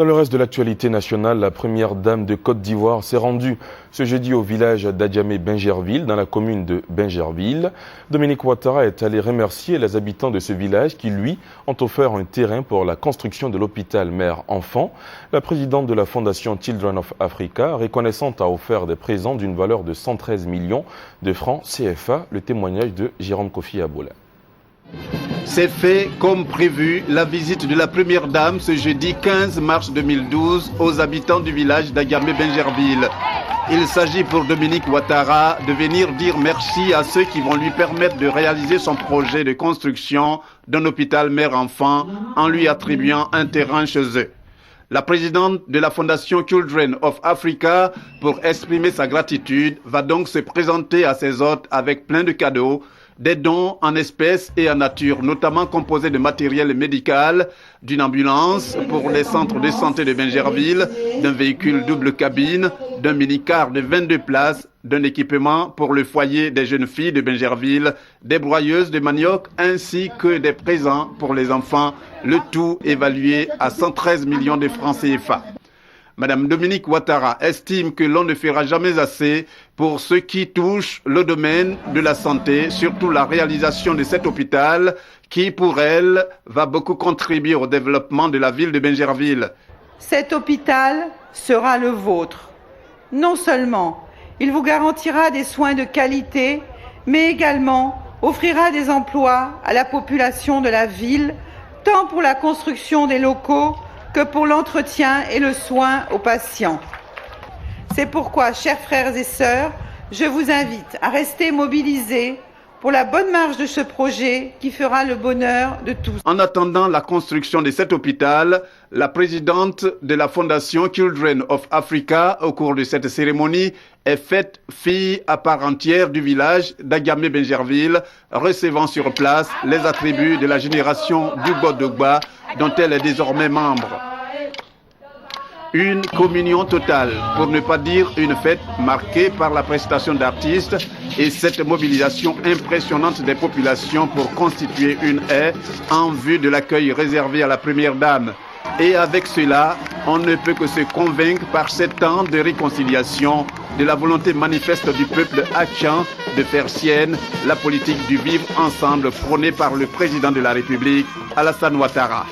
Dans le reste de l'actualité nationale, la première dame de Côte d'Ivoire s'est rendue ce jeudi au village d'Adjamé-Bingerville, dans la commune de Bingerville. Dominique Ouattara est allé remercier les habitants de ce village qui, lui, ont offert un terrain pour la construction de l'hôpital mère-enfant. La présidente de la fondation Children of Africa, reconnaissante, a offert des présents d'une valeur de 113 millions de francs CFA. Le témoignage de Jérôme Kofi Aboula. C'est fait comme prévu la visite de la première dame ce jeudi 15 mars 2012 aux habitants du village d'Adjamé-Bingerville. Il s'agit pour Dominique Ouattara de venir dire merci à ceux qui vont lui permettre de réaliser son projet de construction d'un hôpital mère-enfant en lui attribuant un terrain chez eux. La présidente de la fondation Children of Africa, pour exprimer sa gratitude, va donc se présenter à ses hôtes avec plein de cadeaux, des dons en espèces et en nature, notamment composés de matériel médical, d'une ambulance pour les centres de santé de Bingerville, d'un véhicule double cabine, d'un mini-car de 22 places, d'un équipement pour le foyer des jeunes filles de Bingerville, des broyeuses de manioc ainsi que des présents pour les enfants, le tout évalué à 113 millions de francs CFA. Madame Dominique Ouattara estime que l'on ne fera jamais assez pour ce qui touche le domaine de la santé, surtout la réalisation de cet hôpital qui, pour elle, va beaucoup contribuer au développement de la ville de Bingerville. Cet hôpital sera le vôtre. Non seulement il vous garantira des soins de qualité, mais également offrira des emplois à la population de la ville, tant pour la construction des locaux que pour l'entretien et le soin aux patients. C'est pourquoi, chers frères et sœurs, je vous invite à rester mobilisés pour la bonne marche de ce projet qui fera le bonheur de tous. En attendant la construction de cet hôpital, la présidente de la fondation Children of Africa, au cours de cette cérémonie, est faite fille à part entière du village d'Adjamé-Bingerville, recevant sur place les attributs de la génération du Godogba, dont elle est désormais membre. Une communion totale, pour ne pas dire une fête marquée par la prestation d'artistes et cette mobilisation impressionnante des populations pour constituer une haie en vue de l'accueil réservé à la première dame. Et avec cela, on ne peut que se convaincre par ces temps de réconciliation de la volonté manifeste du peuple haïtien de faire sienne la politique du vivre ensemble prônée par le président de la République, Alassane Ouattara.